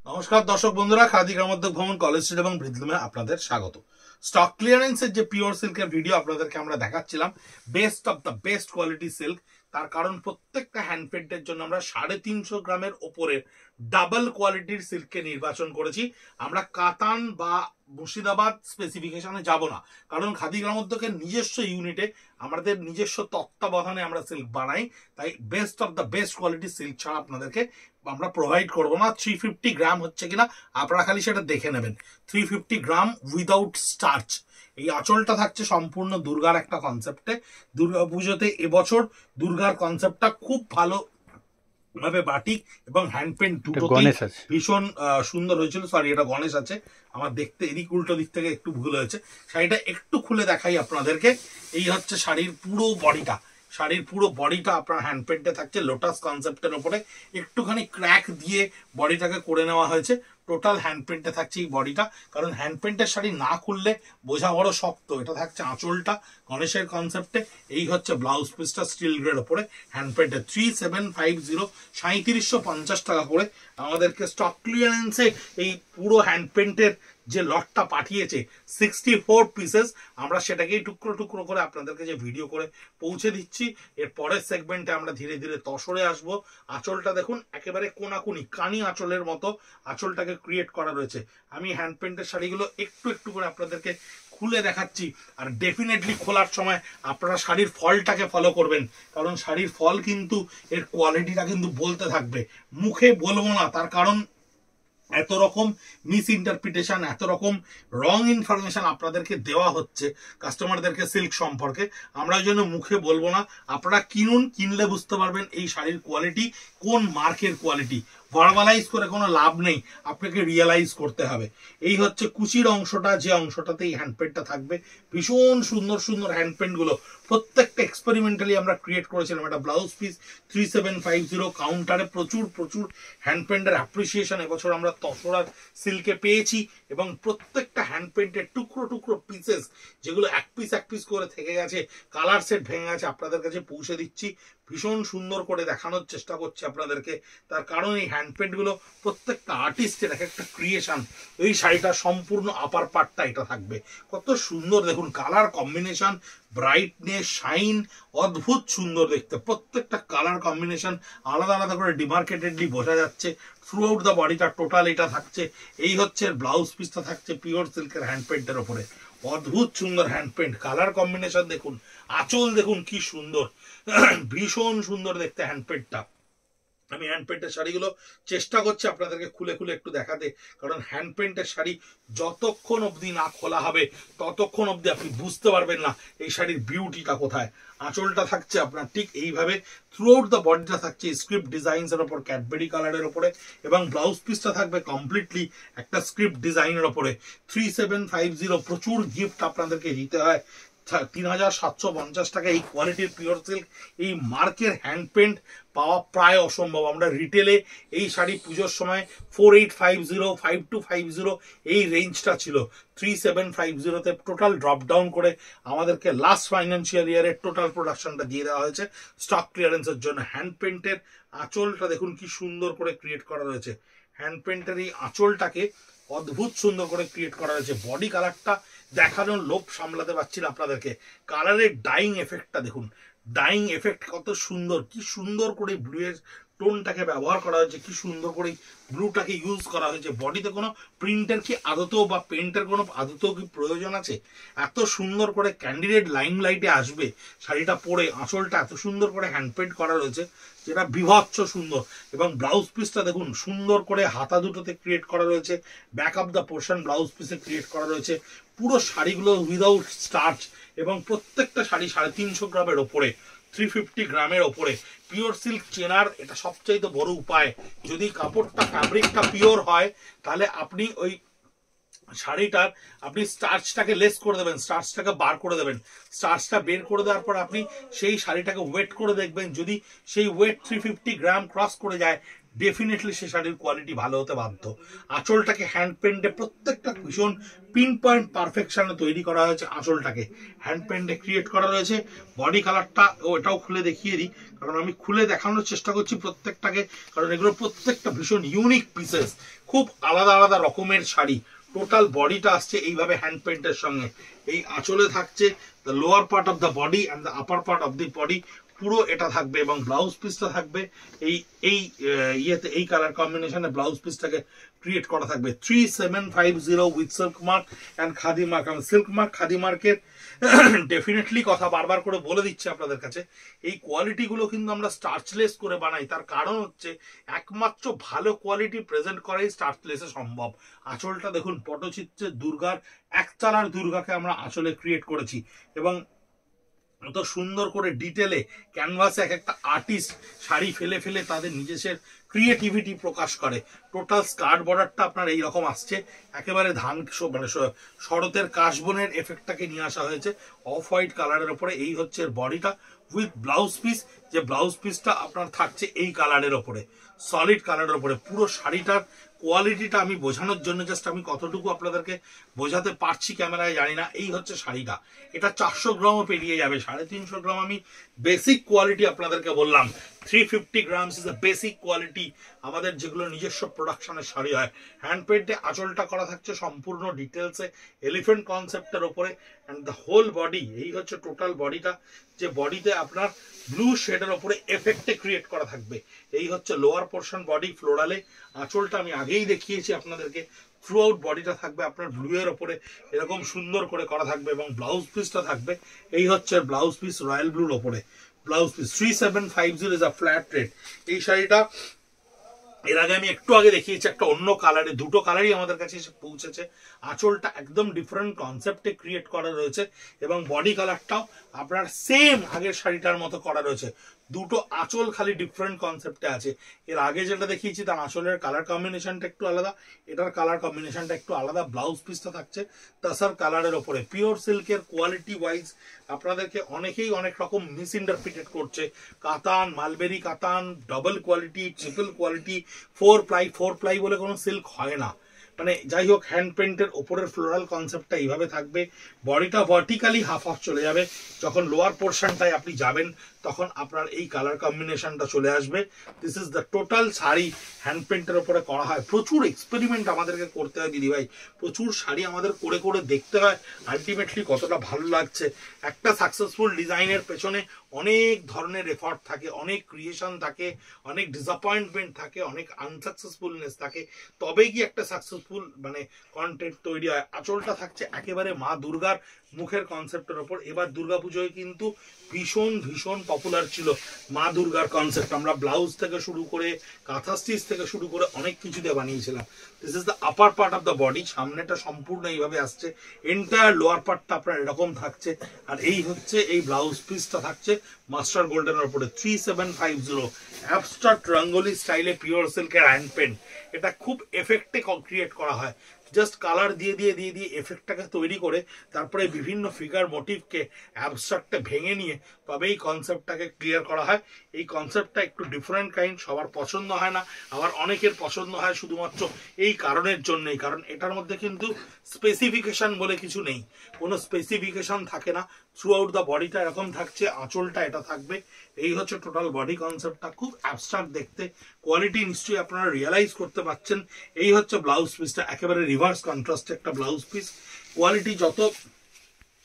নমস্কার দর্শক বন্ধুরা, খাদি গ্রামোদ্যোগ ভবন, কলেজ স্ট্রিট এবং ব্রিজলুমে আপনাদের স্বাগত। স্টক ক্লিয়ারেন্সের যে পিওর সিল্কের ভিডিও আপনাদেরকে আমরা দেখাচ্ছিলাম, best of the best quality silk. তার কারণ প্রত্যেকটা হ্যান্ড পেন্টের জন্য আমরা 350 গ্রামের ওপরে ডাবল কোয়ালিটির সিল্ককে নির্বাচন করেছি। আমরা কাতান বা মুর্শিদাবাদ স্পেসিফিকেশনে যাব না, কারণ খাদি গ্রামোদ্যোগের নিজস্ব ইউনিটে আমাদের নিজস্ব তত্ত্বাবধানে আমরা সিল্ক বানাই। তাই best of the best quality silk ছাড়া আপনাদেরকে আমরা প্রোভাইড করবো না। 350 গ্রাম হচ্ছে কিনা আপনারা খালি সেটা দেখে নেবেন। 350 গ্রাম উইদাউট স্টার্চ। এই আঁচলটা থাকছে সম্পূর্ণ দুর্গার একটা কনসেপ্টে। দুর্গা পুজোতে এবছর দুর্গার কনসেপ্টটা খুব ভালো ভাবে বাটিক এবং হ্যান্ড পেন্ট দুটোতেই ভীষণ সুন্দর হয়েছিল। সরি, এটা গণেশ আছে, আমার দেখতে এদিক উল্টো দিক থেকে একটু ভুল হয়েছে। শাড়িটা একটু খুলে দেখাই আপনাদেরকে। এই হচ্ছে শাড়ির পুরো বডিটা। শাড়ির পুরো বডিটা আপনার হ্যান্ড পেন্টে থাকছে লোটাস কনসেপ্টের উপরে, একটুখানি ক্র্যাক দিয়ে বডিটাকে করে নেওয়া হয়েছে। টোটাল হ্যান্ড পেন্টে থাকছে এই বডিটা, কারণ হ্যান্ড পেন্টের শাড়ি না খুললে বোঝা বড় শক্ত। এটা থাকছে আঁচলটা গণেশের কনসেপ্টে। এই হচ্ছে ব্লাউজ পিসটা স্টিল গ্রেড ওপরে হ্যান্ড পেন্টে। 3750, 3750 টাকা করে আমাদেরকে স্টক ক্লিয়ারেন্সে এই পুরো হ্যান্ড পেন্টের যে লটটা পাঠিয়েছে 64 পিসেস, আমরা সেটাকেই টুকরো টুকরো করে আপনাদেরকে যে ভিডিও করে পৌঁছে দিচ্ছি। এর পরের সেগমেন্টে আমরা ধীরে ধীরে তসরে আসব। আঁচলটা দেখুন, একেবারে কোনাকুনি কানি আঁচলের মতো আঁচলটাকে ক্রিয়েট করা রয়েছে। আমি হ্যান্ড পেন্টের শাড়িগুলো একটু একটু করে আপনাদেরকে খুলে দেখাচ্ছি। আর ডেফিনেটলি খোলার সময় আপনারা শাড়ির ফলটাকে ফলো করবেন, কারণ শাড়ির ফল কিন্তু এর কোয়ালিটিটা কিন্তু বলতে থাকবে, মুখে বলবো না। তার কারণ এত রকম মিস ইন্টারপ্রিটেশন, এত রকম রং ইনফরমেশন আপনাদেরকে দেওয়া হচ্ছে কাস্টমারদেরকে সিল্ক সম্পর্কে। আমরা ওই জন্য মুখে বলবো না। আপনারা কিনুন, কিনলে বুঝতে পারবেন এই শাড়ির কোয়ালিটি কোন মার্কের কোয়ালিটি। ভার্বালাইজ করে কোনো লাভ নেই, আপনাকে রিয়েলাইজ করতে হবে। এই হচ্ছে কুচির অংশটা, যে অংশটাতে এই হ্যান্ডপেন্টটা থাকবে। ভীষণ সুন্দর সুন্দর হ্যান্ডপেন্টগুলো প্রত্যেকটা এক্সপেরিমেন্টালি আমরা ক্রিয়েট করেছিলাম। একটা ব্লাউজ পিস 3750 কাউন্টারে প্রচুর প্রচুর হ্যান্ডপেন্টের অ্যাপ্রিসিয়েশন এবছর আমরা তসরার সিল্কে পেয়েছি। এবং প্রত্যেকটা হ্যান্ডপেন্টের টুকরো টুকরো পিসেস, যেগুলো এক পিস করে থেকে গেছে, কালার সেট ভেঙে গেছে, আপনাদের কাছে পৌঁছে দিচ্ছি। ভীষণ সুন্দর করে দেখানোর চেষ্টা করছি আপনাদেরকে। তার কারণ এই হ্যান্ডপেন্টগুলো প্রত্যেকটা আর্টিস্টের এক একটা ক্রিয়েশন। এই শাড়িটা সম্পূর্ণ আপার পার্টটা এটা থাকবে। কত সুন্দর দেখুন, কালার কম্বিনেশন, ব্রাইটনেস, শাইন, অদ্ভুত সুন্দর দেখতে। প্রত্যেকটা কালার কম্বিনেশন আলাদা আলাদা করে ডিমার্কেটেডলি বোঝা যাচ্ছে। থ্রু আউট দ্য বডিটা টোটাল এটা থাকছে। এই হচ্ছে ব্লাউজ পিসটা থাকছে পিওর সিল্কের হ্যান্ডপেন্টের ওপরে। অদ্ভুত সুন্দর হ্যান্ডপেন্ট, কালার কম্বিনেশন দেখুন, আঁচল দেখুন কি সুন্দর, ভীষণ সুন্দর দেখতে হ্যান্ডপেন্টটা। আমি হ্যান্ড পেন্টের শাড়িগুলো চেষ্টা করছি আপনাদেরকে খুলে খুলে একটু দেখাতে, কারণ হ্যান্ড পেন্টের শাড়ি যতক্ষণ অবধি না খোলা হবে ততক্ষণ অবধি আপনি বুঝতে পারবেন না এই শাড়ির বিউটিটা কোথায়। আঁচলটা থাকছে আপনার ঠিক এইভাবে, থ্রু আউট দ্য বডিটা থাকছে স্ক্রিপ্ট ডিজাইনস এর উপর, ক্যাডবেরি কালারের উপরে, এবং ব্লাউজ পিসটা থাকবে কমপ্লিটলি একটা স্ক্রিপ্ট ডিজাইনের উপরে। 3750, প্রচুর গিফট আপনাদেরকে দিতে হয়। 3750 টাকা এই কোয়ালিটির পিওর সিল্ক, এই মার্কের হ্যান্ড পেন্ট পাওয়া প্রায় অসম্ভব। আমরা রিটেলে এই শাড়ি পুজোর সময় 4850, 5250 এই রেঞ্জটা ছিল। 3750-তে টোটাল ড্রপ ডাউন করে আমাদেরকে লাস্ট ফাইন্যান্সিয়াল ইয়ারের টোটাল প্রোডাকশনটা দিয়ে দেওয়া হয়েছে স্টক ক্লিয়ারেন্সের জন্য। হ্যান্ড পেন্টের আঁচলটা দেখুন কি সুন্দর করে ক্রিয়েট করা রয়েছে। হ্যান্ড পেন্টের এই আঁচলটাকে অদ্ভুত সুন্দর করে ক্রিয়েট করা হয়েছে। বডি কালারটা দেখানোর লোভ সামলাতে পারছি না আপনাদেরকে। কালারের ডাইং এফেক্টটা দেখুন, ডাইং এফেক্ট কত সুন্দর, কি সুন্দর করে ব্লু এর টোনটাকে ব্যবহার করা হয়েছে, কি সুন্দর করে ব্লুটাকে ইউজ করা হয়েছে। বডিতে কোনো প্রিন্টের কি আদতেও বা পেন্টের কোনো আদতেও কি প্রয়োজন আছে? এত সুন্দর করে ক্যান্ডিডেট লাইম লাইটে আসবে শাড়িটা পরে। আঁচলটা এত সুন্দর করে হ্যান্ড পেন্ট করা রয়েছে, যেটা বিভৎস সুন্দর। এবং ব্লাউজ পিসটা দেখুন সুন্দর করে হাতা দুটোতে ক্রিয়েট করা রয়েছে, back of the portion blouse পিসে ক্রিয়েট করা রয়েছে। পুরো শাড়িগুলো উইদাউট স্টার্চ, এবং প্রত্যেকটা শাড়ি 350 গ্রামের ওপরে, 350 গ্রামের ওপরে। পিওর সিল্ক চেনার এটা সবচাইতে বড় উপায়। যদি কাপড়টা ফ্যাব্রিকটা পিওর হয়, তাহলে আপনি ওই শাড়িটার আপনি স্টার্চটাকে লেস করে দেবেন, স্টার্চটাকে বার করে দেবেন। স্টার্চটা বের করে দেওয়ার পর আপনি সেই শাড়িটাকে ওয়েট করে দেখবেন, যদি সেই ওয়েট 350 গ্রাম ক্রস করে যায়, ডেফিনেটলি সে শাড়ির কোয়ালিটি ভালো হতে বাধ্য। আঁচলটাকে হ্যান্ড পেন্টে প্রত্যেকটা ভীষণ পিন পয়েন্ট পারফেকশনে তৈরি করা হয়েছে, আঁচলটাকে হ্যান্ড পেন্টে ক্রিয়েট করা রয়েছে। বডি কালারটা এটাও খুলে দেখিয়ে দিই, কারণ আমি খুলে দেখানোর চেষ্টা করছি প্রত্যেকটাকে, কারণ এগুলো প্রত্যেকটা ভীষণ ইউনিক পিসেস, খুব আলাদা আলাদা রকমের শাড়ি। টোটাল বডিটা আসছে এইভাবে হ্যান্ড পেন্টের সঙ্গে। এই আঁচলে থাকছে the lower part of the body and the upper part of the body, পুরো এটা থাকবে। এবং ব্লাউজ পিসটা থাকবে এই এই ইয়েতে, এই কালার কম্বিনেশনে ব্লাউজ পিসটাকে ক্রিয়েট করা থাকবে 3750 with silk mark and khadi mark. আমি সিল্ক মার্ক খাদি মার্কের ডেফিনেটলি কথা বারবার করে বলে দিচ্ছি আপনাদের কাছে, এই কোয়ালিটিগুলো কিন্তু আমরা স্টার্চলেস করে বানাই। তার কারণ হচ্ছে একমাত্র ভালো কোয়ালিটি প্রেজেন্ট করাই স্টার্চলেসে সম্ভব। আঁচলটা দেখুন, পটচিত্রে দুর্গার একচালার দুর্গাকে আমরা আঁচলে ক্রিয়েট করেছি, এবং এত সুন্দর করে ডিটেলে ক্যানভাসে এক একটা আর্টিস্ট শাড়ি ফেলে ফেলে তাদের নিজস্ব ক্রিয়েটিভিটি প্রকাশ করে। টোটাল স্কার্ট বর্ডারটা আপনার এইরকম আসছে, একেবারে ধান মানে শরতের কাশবনের এফেক্টটাকে নিয়ে আসা হয়েছে অফ হোয়াইট কালারের ওপরে। এই হচ্ছে বডিটা উইথ ব্লাউজ পিস, যে ব্লাউজ পিসটা আপনার থাকছে এই কালারের ওপরে, সলিড কালারের ওপরে। পুরো শাড়িটার কোয়ালিটিটা আমি বোঝানোর জন্য জাস্ট আমি কতটুকু আপনাদেরকে বোঝাতে পারছি ক্যামেরায় জানি না। এই হচ্ছে শাড়িটা, এটা 400 গ্রামও পেরিয়ে যাবে, 350 গ্রাম আমি বেসিক কোয়ালিটি আপনাদেরকে বললাম। 350 grams is the basic quality আমাদের যেগুলো নিজস্ব প্রোডাকশনের শাড়ি হয়। হ্যান্ড পেন্টে আঁচলটা করা থাকছে সম্পূর্ণ ডিটেলসে এলিফেন্ট কনসেপ্টের ওপরে, অ্যান্ড দ্য হোল বডি, এই হচ্ছে টোটাল বডিটা, যে বডিতে আপনার ব্লু শেডের ওপরে এফেক্টে ক্রিয়েট করা থাকবে। এই হচ্ছে লোয়ার পোর্শন বডি ফ্লোরালে। আঁচলটা আমি আগেই দেখিয়েছি আপনাদেরকে, থ্রু আউট বডিটা থাকবে আপনার ব্লু এর ওপরে এরকম সুন্দর করে করা থাকবে, এবং ব্লাউজ পিসটা থাকবে এই হচ্ছে ব্লাউজ পিস রয়্যাল ব্লুর ওপরে। Blouse piece 3750 is a flat rate. এই শাড়িটা এর আগে আমি একটু আগে দেখিয়েছি একটা অন্য কালারে, দুটো কালারই আমাদের কাছে এসে পৌঁছেছে। আঁচলটা একদম ডিফারেন্ট কনসেপ্টে ক্রিয়েট করা রয়েছে, এবং বডি কালারটাও আপনার সেম আগের শাড়িটার মতো করা রয়েছে। দুটো আঁচল খালি ডিফারেন্ট কনসেপ্টে আছে। এর আগে যেটা দেখিয়েছি তার আঁচলের কালার কম্বিনেশনটা একটু আলাদা, এটার কালার কম্বিনেশনটা একটু আলাদা। ব্লাউজ পিসটা থাকছে তাসার কালারের ওপরে। পিওর সিল্কের কোয়ালিটি ওয়াইজ আপনাদেরকে অনেকেই অনেক রকম মিস ইন্টারপ্রিটেড করছে। কাতান, মালবেরি কাতান, double quality, triple quality, 4 ply বলে কোনো সিল্ক হয় না। মানে যাই হোক, হ্যান্ড পেন্টের ওপরের ফ্লোরাল কনসেপ্টটা এইভাবে থাকবে। বডিটা ভার্টিক্যালি হাফ হাফ চলে যাবে, যখন লোয়ার পোর্শনটায় আপনি যাবেন তখন আপনার এই কালার কম্বিনেশনটা চলে আসবে। This is the total sari hand পেন্টের ওপরে করা হয়। প্রচুর এক্সপেরিমেন্ট আমাদেরকে করতে হয় দিদি ভাই, প্রচুর শাড়ি আমাদের করে করে দেখতে হয় আলটিমেটলি কতটা ভালো লাগছে। একটা সাকসেসফুল ডিজাইনের পেছনে অনেক ধরনের এফর্ট থাকে, অনেক ক্রিয়েশন থাকে, অনেক ডিসঅ্যাপয়েন্টমেন্ট থাকে, অনেক আনসাকসেসফুলনেস থাকে, তবেই কি একটা সাকসেসফুল মানে কন্টেন্ট তৈরি হয়। আঁচলটা থাকছে একেবারে মা দুর্গার মুখের কনসেপ্টের ওপর। এবার দুর্গাপুজোয় কিন্তু ভীষণ ভীষণ পপুলার ছিল মা দুর্গার কনসেপ্ট। আমরা ব্লাউজ থেকে শুরু করে কাঁথা স্টিচ থেকে শুরু করে অনেক কিছু দিয়ে বানিয়েছিলাম। This is the upper part of the body, সামনেটা সম্পূর্ণ এইভাবে আসছে, এন্টায়ার লোয়ার পার্টটা আপনার এরকম থাকছে, আর এই হচ্ছে এই ব্লাউজ পিসটা থাকছে মাস্টার গোল্ডেনের উপরে। 3750 অ্যাবস্ট্রাক্ট রঙ্গোলি স্টাইলে পিওর সিল্কের হ্যান্ড পেন্ট। এটা খুব এফেক্টে ক্রিয়েট করা হয়, জাস্ট কালার দিয়ে দিয়ে দিয়ে দিয়ে এফেক্টটাকে তৈরি করে তারপরে বিভিন্ন ফিগার মোটিভকে অ্যাবস্ট্রাক্টে ভেঙে নিয়ে তবে এই কনসেপ্টটাকে ক্লিয়ার করা হয়। এই কনসেপ্টটা একটু ডিফারেন্ট কাইন্ড, সবার পছন্দ হয় না, আবার অনেকের পছন্দ হয় শুধুমাত্র এই কারণের জন্যই, কারণ এটার মধ্যে কিন্তু স্পেসিফিকেশন বলে কিছু নেই, কোনো স্পেসিফিকেশন থাকে না। থ্রু আউট দ্য বডিটা এরকম থাকছে, আঁচলটা এটা থাকবে। এই হচ্ছে টোটাল বডি কনসেপ্টটা, খুব অ্যাবস্ট্রাক্ট দেখতে, কোয়ালিটি নিশ্চয়ই আপনারা রিয়েলাইজ করতে পারছেন। এই হচ্ছে ব্লাউজ পিসটা, একেবারে রিভার্স কন্ট্রাস্টে একটা ব্লাউজ পিস। কোয়ালিটি যত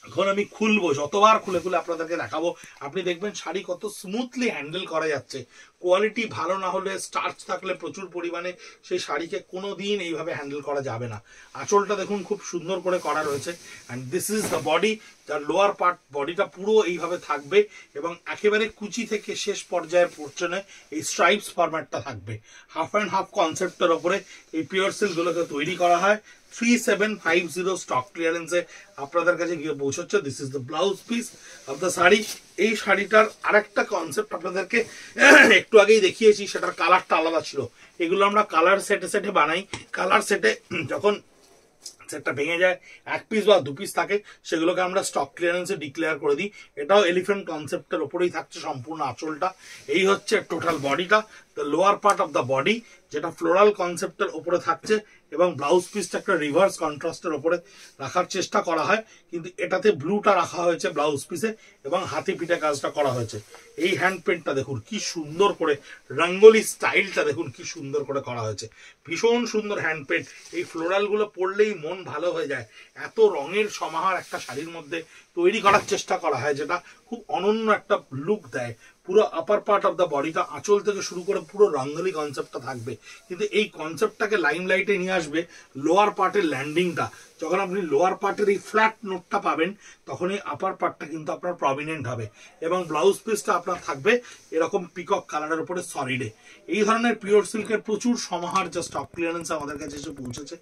এখন আমি খুলবো, যতবার খুলে খুলে আপনাদেরকে দেখাবো, আপনি দেখবেন শাড়ি কত স্মুথলি হ্যান্ডেল করা যাচ্ছে। কোয়ালিটি ভালো না হলে, স্টার্চ থাকলে প্রচুর পরিমাণে, সেই শাড়িকে কোনো দিন এইভাবে হ্যান্ডেল করা যাবে না। আঁচলটা দেখুন খুব সুন্দর করে করা রয়েছে, and this is the body, যার লোয়ার পার্ট বডিটা পুরো এইভাবে থাকবে, এবং একেবারে কুচি থেকে শেষ পর্যায়ের পোর্শনে এই স্ট্রাইপস ফরম্যাটটা থাকবে। হাফ অ্যান্ড হাফ কনসেপ্টের ওপরে এই পিওর সিল্কগুলোকে তৈরি করা হয়। 3750 স্টক ক্লিয়ারেন্সে আপনাদের কাছে গিয়ে পৌঁছচ্ছে। This is the blouse piece of the sari. এই শাড়িটার আরেকটা কনসেপ্ট আপনাদেরকে একটু আগেই দেখিয়েছি, সেটার কালারটা আলাদা ছিল। এগুলো আমরা কালার সেটে সেটে বানাই, কালার সেটে যখন সেটটা ভেঙে যায়, এক পিস বা দু পিস থাকে, সেগুলোকে আমরা স্টক ক্লিয়ারেন্সে ডিক্লেয়ার করে দিই। এটাও এলিফ্যান্ট কনসেপ্টের ওপরেই থাকছে সম্পূর্ণ আঁচলটা। এই হচ্ছে টোটাল বডিটা, the lower part of the body, যেটা ফ্লোরাল কনসেপ্টের ওপরে থাকছে, এবং ব্লাউজ পিসটা একটা রিভার্স কন্ট্রাস্টের ওপরে রাখার চেষ্টা করা হয়, কিন্তু এটাতে ব্লুটা রাখা হয়েছে ব্লাউজ পিসে, এবং হাতে পিঠে কাজটা করা হয়েছে। এই হ্যান্ড পেন্টটা দেখুন কি সুন্দর করে, রঙ্গোলি স্টাইলটা দেখুন কি সুন্দর করে করা হয়েছে, ভীষণ সুন্দর হ্যান্ড পেন্ট। এই ফ্লোরালগুলো পরলেই মন ভালো হয়ে যায়। এত রঙের সমাহার একটা শাড়ির মধ্যে তৈরি করার চেষ্টা করা হয়, যেটা খুব অনন্য একটা লুক দেয়। পুরো আপার পার্ট অফ দ্য বডিটা, আঁচল থেকে শুরু করে পুরো রঙ্গোলি কনসেপ্টটা থাকবে, কিন্তু এই কনসেপ্টটাকে লাইমলাইটে নিয়ে আসবে লোয়ার পার্টের ল্যান্ডিংটা। যখন আপনি লোয়ার পার্টের এই ফ্ল্যাট নোটটা পাবেন, তখন এই আপার পার্টটা কিন্তু আপনার প্রমিনেন্ট হবে, এবং ব্লাউজ পিসটা আপনার থাকবে এরকম পিকক কালারের উপরে সলিডে। এই ধরনের পিওর সিল্কের প্রচুর সমাহার যা স্টক ক্লিয়ারেন্স আমাদের কাছে এসে পৌঁছেছে।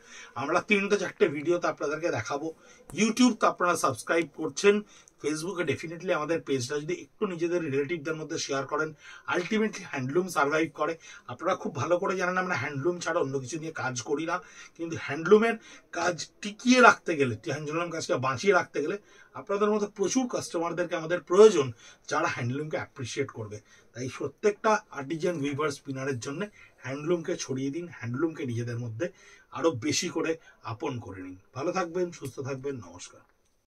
আমরা 3-4টে ভিডিওতে আপনাদেরকে দেখাবো। ইউটিউব তো আপনারা সাবস্ক্রাইব করছেন, ফেসবুকে ডেফিনেটলি আমাদের পেজটা যদি একটু নিজেদের রিলেটিভদের মধ্যে শেয়ার করেন, আলটিমেটলি হ্যান্ডলুম সার্ভাইভ করে। আপনারা খুব ভালো করে জানেন আমরা হ্যান্ডলুম ছাড়া অন্য কিছু নিয়ে কাজ করি না, কিন্তু হ্যান্ডলুমের কাজ টিকিয়ে রাখতে গেলে, হ্যান্ডলুম কাজকে বাঁচিয়ে রাখতে গেলে আপনাদের মতো প্রচুর কাস্টমারদেরকে আমাদের প্রয়োজন, যারা হ্যান্ডলুমকে অ্যাপ্রিসিয়েট করবে। তাই প্রত্যেকটা আর্টিজান উইভার স্পিনারের জন্য হ্যান্ডলুমকে ছড়িয়ে দিন, হ্যান্ডলুমকে নিজেদের মধ্যে আরো বেশি করে আপন করে নিন। ভালো থাকবেন, সুস্থ থাকবেন, নমস্কার।